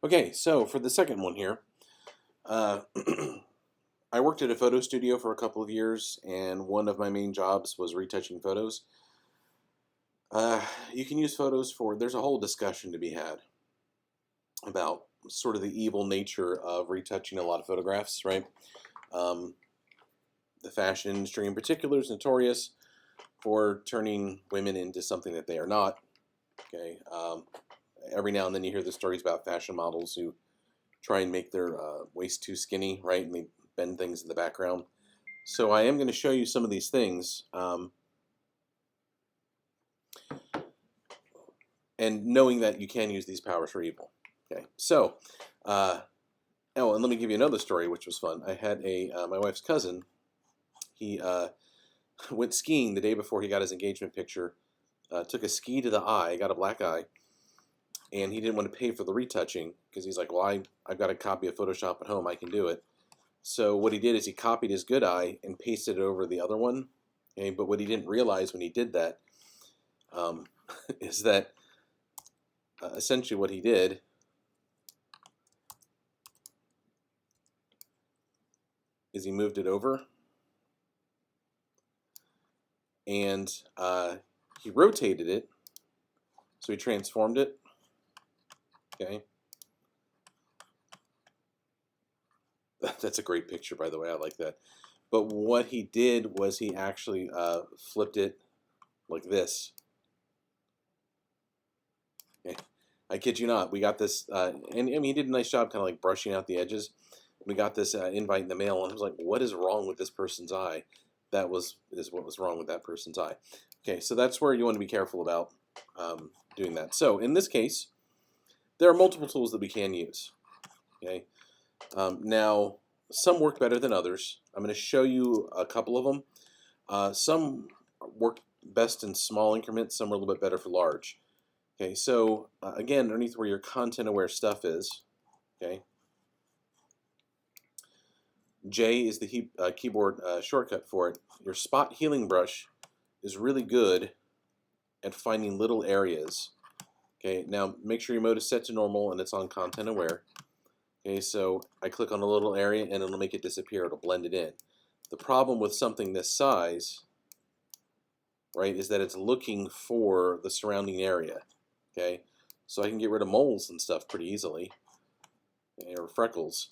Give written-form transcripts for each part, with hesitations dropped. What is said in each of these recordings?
Okay, so for the second one here, uh, I worked at a photo studio for a couple of years, and one of my main jobs was retouching photos. Uh, you can use photos for, there's a whole discussion to be had about sort of the evil nature of retouching a lot of photographs, right? Um, the fashion industry in particular is notorious for turning women into something that they are not. Okay, every now and then you hear the stories about fashion models who try and make their waist too skinny, right? And they bend things in the background. So I am going to show you some of these things, and knowing that you can use these powers for evil. Okay, so oh, and let me give you another story, which was fun. I had a my wife's cousin. He went skiing the day before he got his engagement picture. Took a ski to the eye, got a black eye, and he didn't want to pay for the retouching because he's like, "Well, I've got a copy of Photoshop at home. I can do it." So what he did is he copied his good eye and pasted it over the other one. Okay, but what he didn't realize when he did that um, is that essentially what he did is he moved it over and he rotated it. So he transformed it. Okay, that's a great picture, by the way. I like that. But what he did was he actually flipped it like this. Okay. I kid you not. We got this, and I mean, he did a nice job kind of like brushing out the edges. We got this invite in the mail, and I was like, "What is wrong with this person's eye?" That is what was wrong with that person's eye. Okay, so that's where you want to be careful about doing that. So in this case, there are multiple tools that we can use. Okay, now some work better than others. I'm going to show you a couple of them. Some work best in small increments. Some are a little bit better for large. Okay, so again, underneath where your content-aware stuff is, okay, J is the keyboard shortcut for it. Your spot healing brush is really good at finding little areas. Okay, now make sure your mode is set to normal and it's on content-aware. Okay, so I click on a little area and it'll make it disappear. It'll blend it in. The problem with something this size, right, is that it's looking for the surrounding area. Okay, so I can get rid of moles and stuff pretty easily, okay, or freckles.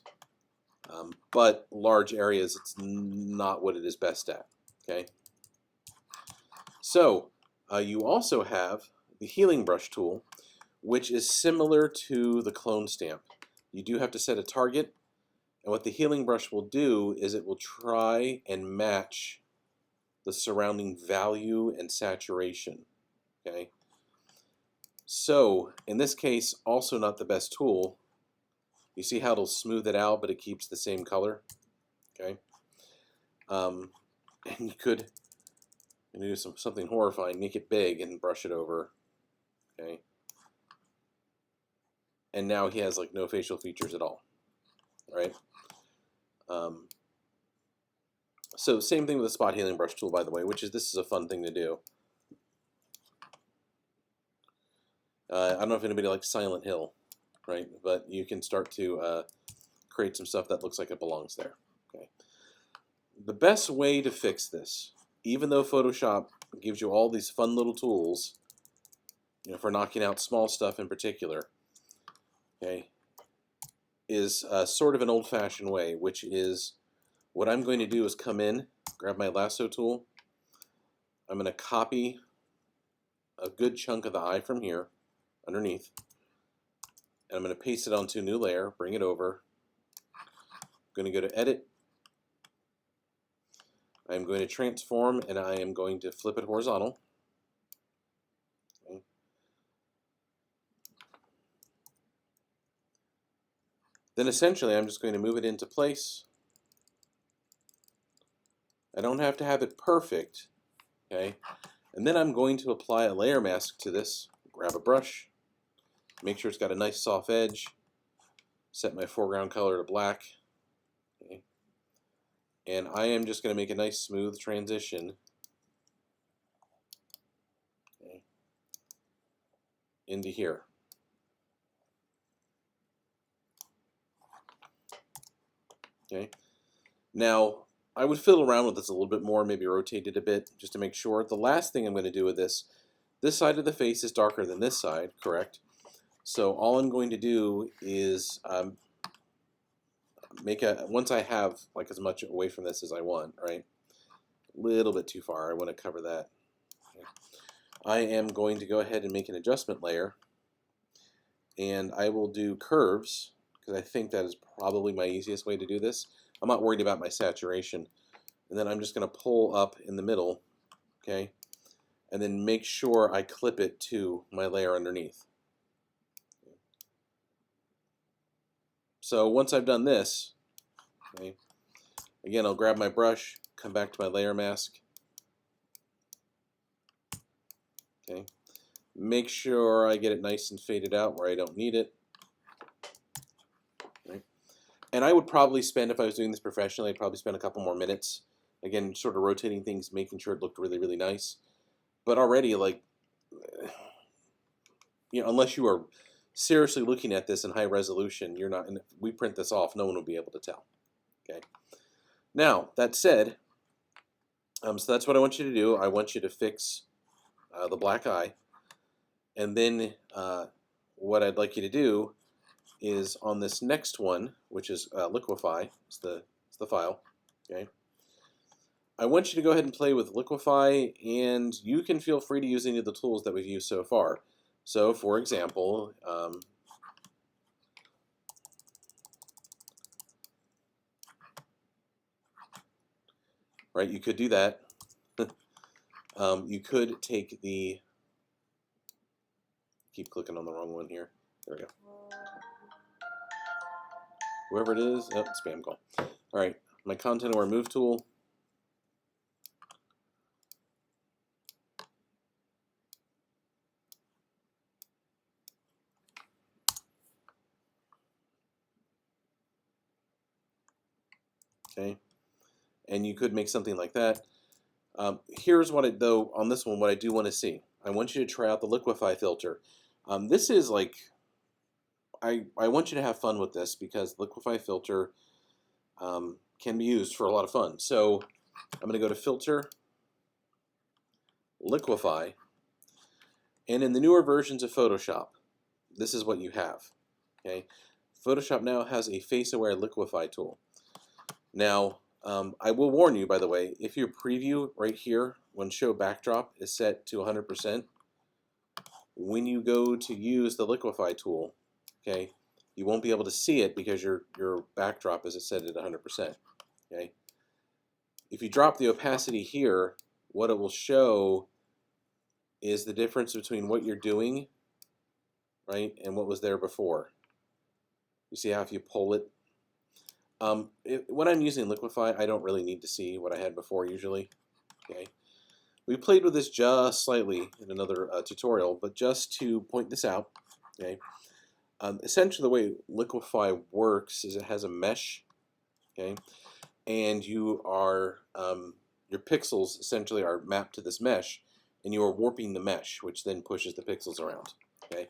But large areas, it's not what it is best at. Okay, so you also have the healing brush tool, which is similar to the clone stamp. You do have to set a target, and what the healing brush will do is it will try and match the surrounding value and saturation. Okay, so in this case, also not the best tool. You see how it'll smooth it out, but it keeps the same color. Okay, and you could do something horrifying, make it big and brush it over. Okay, and now he has like no facial features at all. Right. Um, so same thing with the spot healing brush tool, by the way, which is this is a fun thing to do. I don't know if anybody likes Silent Hill, right? But you can start to create some stuff that looks like it belongs there. Okay. The best way to fix this, even though Photoshop gives you all these fun little tools, for knocking out small stuff in particular, okay, is sort of an old-fashioned way, which is what I'm going to do is come in, grab my lasso tool. I'm going to copy a good chunk of the eye from here underneath, and I'm going to paste it onto a new layer, bring it over. I'm going to go to Edit. I'm going to transform, and I am going to flip it horizontal. Okay. Then essentially, I'm just going to move it into place. I don't have to have it perfect, okay? And then I'm going to apply a layer mask to this. Grab a brush, make sure it's got a nice soft edge, set my foreground color to black, okay? And I am just going to make a nice smooth transition, okay, into here. Okay. Now, I would fiddle around with this a little bit more, maybe rotate it a bit, just to make sure. The last thing I'm going to do with this side of the face is darker than this side, correct? So all I'm going to do is once I have like as much away from this as I want, right? A little bit too far, I want to cover that. Okay. I am going to go ahead and make an adjustment layer, and I will do curves, because I think that is probably my easiest way to do this. I'm not worried about my saturation. And then I'm just going to pull up in the middle, okay? And then make sure I clip it to my layer underneath. So once I've done this, okay, again, I'll grab my brush, come back to my layer mask, okay? Make sure I get it nice and faded out where I don't need it. Right? And I would probably spend, if I was doing this professionally, I'd probably spend a couple more minutes. Again, sort of rotating things, making sure it looked really, really nice. But already, like, you know, unless you are seriously looking at this in high resolution, you're not, and if we print this off, no one will be able to tell. Okay. Now, that said, so that's what I want you to do. I want you to fix the black eye. And then what I'd like you to do is on this next one, which is Liquify, it's the file, okay? I want you to go ahead and play with Liquify, and you can feel free to use any of the tools that we've used so far. So, for example, right, you could do that. You could take the, keep clicking on the wrong one here. There we go. Whoever it is, oh, spam call. All right, my content aware move tool. Okay, and you could make something like that. Here's what though, on this one, what I do want to see. I want you to try out the Liquify filter. This is like, I want you to have fun with this because Liquify filter can be used for a lot of fun. So I'm going to go to Filter, Liquify, and in the newer versions of Photoshop, this is what you have. Okay, Photoshop now has a face-aware Liquify tool. Now, I will warn you, by the way, if your preview right here, when show backdrop is set to 100%, when you go to use the Liquify tool, okay, you won't be able to see it because your backdrop is set at 100%. Okay. If you drop the opacity here, what it will show is the difference between what you're doing, right, and what was there before. You see how if you pull it, when I'm using Liquify, I don't really need to see what I had before usually. Okay. We played with this just slightly in another tutorial, but just to point this out, okay. Essentially, the way Liquify works is it has a mesh, okay, and you are your pixels essentially are mapped to this mesh, and you are warping the mesh, which then pushes the pixels around. Okay,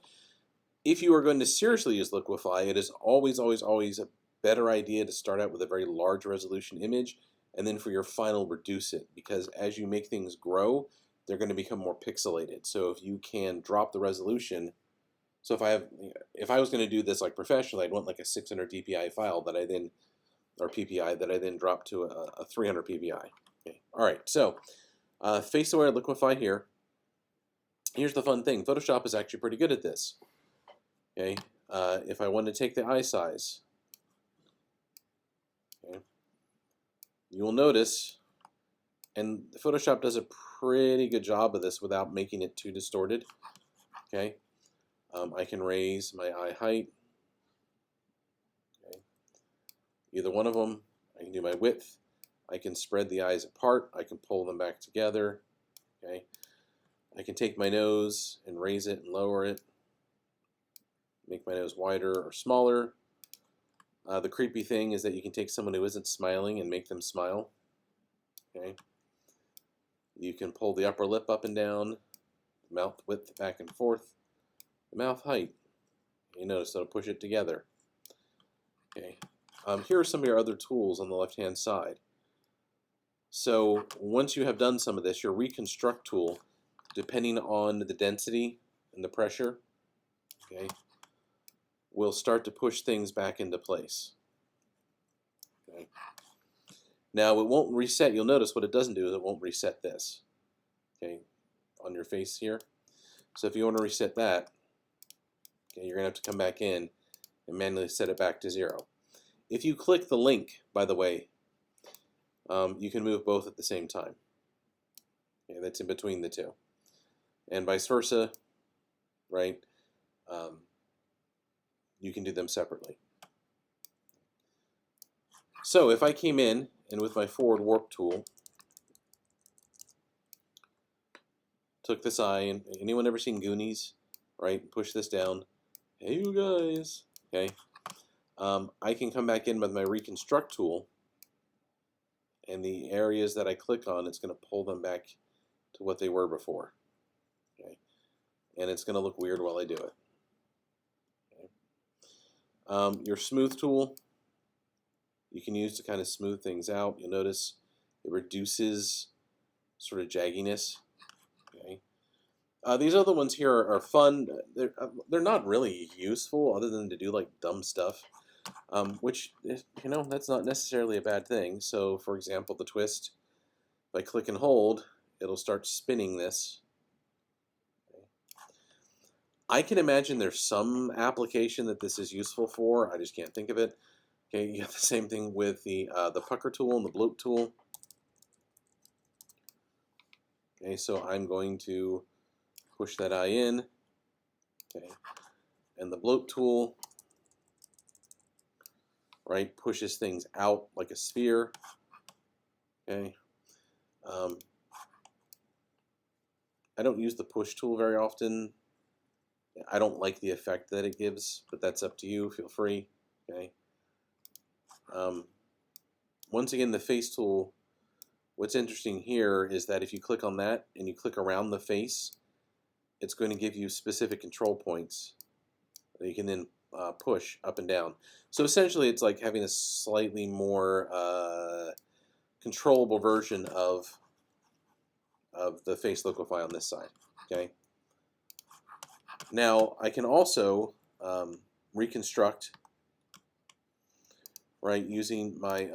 if you are going to seriously use Liquify, it is always, always, always a better idea to start out with a very large resolution image, and then for your final reduce it, because as you make things grow, they're going to become more pixelated. So if you can drop the resolution. So if I was going to do this like professionally, I'd want like a 600 dpi file that I then, or PPI, that I then drop to a 300 PPI. Okay. All right, so face-aware Liquify here. Here's the fun thing. Photoshop is actually pretty good at this. Okay, if I want to take the eye size, okay, you will notice, and Photoshop does a pretty good job of this without making it too distorted. Okay. I can raise my eye height, okay. Either one of them. I can do my width. I can spread the eyes apart. I can pull them back together. Okay. I can take my nose and raise it and lower it. Make my nose wider or smaller. The creepy thing is that you can take someone who isn't smiling and make them smile. Okay. You can pull the upper lip up and down, the mouth width back and forth. The mouth height, you notice it'll push it together. Okay, here are some of your other tools on the left-hand side. So once you have done some of this, your reconstruct tool, depending on the density and the pressure, okay, will start to push things back into place. Okay. Now it won't reset. You'll notice what it doesn't do is it won't reset this, okay, on your face here. So if you want to reset that, okay, you're going to have to come back in and manually set it back to 0. If you click the link, by the way, you can move both at the same time. Okay, that's in between the two. And vice versa, right? You can do them separately. So if I came in and with my forward warp tool, took this eye, and anyone ever seen Goonies, right? Push this down. Hey, you guys. Okay. I can come back in with my reconstruct tool, and the areas that I click on, it's going to pull them back to what they were before. Okay. And it's going to look weird while I do it. Okay. Your smooth tool, you can use to kind of smooth things out. You'll notice it reduces sort of jagginess. Okay. These other ones here are fun. They're not really useful other than to do like dumb stuff, which, you know, that's not necessarily a bad thing. So for example, the twist, if I click and hold, it'll start spinning this. Okay. I can imagine there's some application that this is useful for. I just can't think of it. Okay, you have the same thing with the pucker tool and the bloat tool. Okay, so I'm going to push that eye in, okay, and the bloat tool, right, pushes things out like a sphere, okay. I don't use the push tool very often. I don't like the effect that it gives, but that's up to you. Feel free, okay. Once again, the face tool, what's interesting here is that if you click on that and you click around the face, it's going to give you specific control points that you can then push up and down. So essentially it's like having a slightly more controllable version of the face locify on this side. Okay. Now I can also reconstruct, right, using my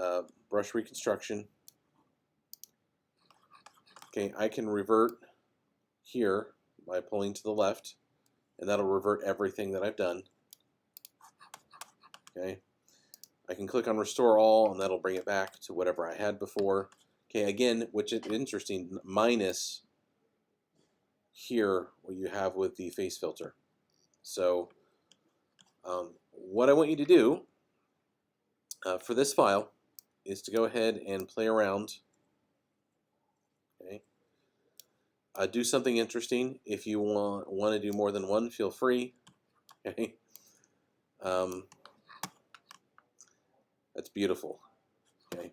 brush reconstruction. Okay, I can revert here by pulling to the left, and that'll revert everything that I've done. Okay, I can click on restore all, and that'll bring it back to whatever I had before. Okay, again, which is interesting, minus here what you have with the face filter. So what I want you to do for this file is to go ahead and play around. Okay. Do something interesting. If you want to do more than one, feel free. Okay. That's beautiful. Okay.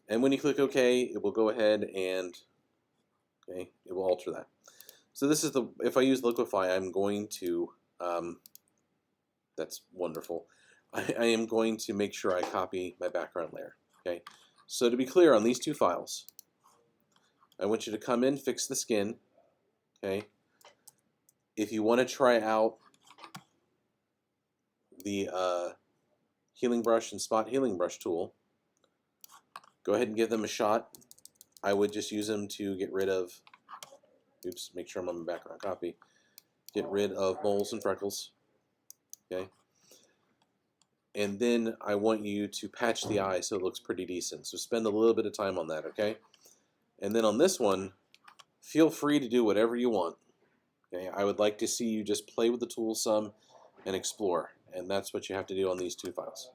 And when you click OK, it will go ahead and it will alter that. So this is if I use Liquify, I'm going to, that's wonderful. I am going to make sure I copy my background layer. Okay. So to be clear on these two files, I want you to come in, fix the skin. Okay. If you want to try out the healing brush and spot healing brush tool, go ahead and give them a shot. I would just use them to get rid of, oops, make sure I'm on my background copy, get rid of moles and freckles. Okay. And then I want you to patch the eye so it looks pretty decent. So spend a little bit of time on that, okay? And then on this one, feel free to do whatever you want. Okay, I would like to see you just play with the tools some and explore. And that's what you have to do on these two files.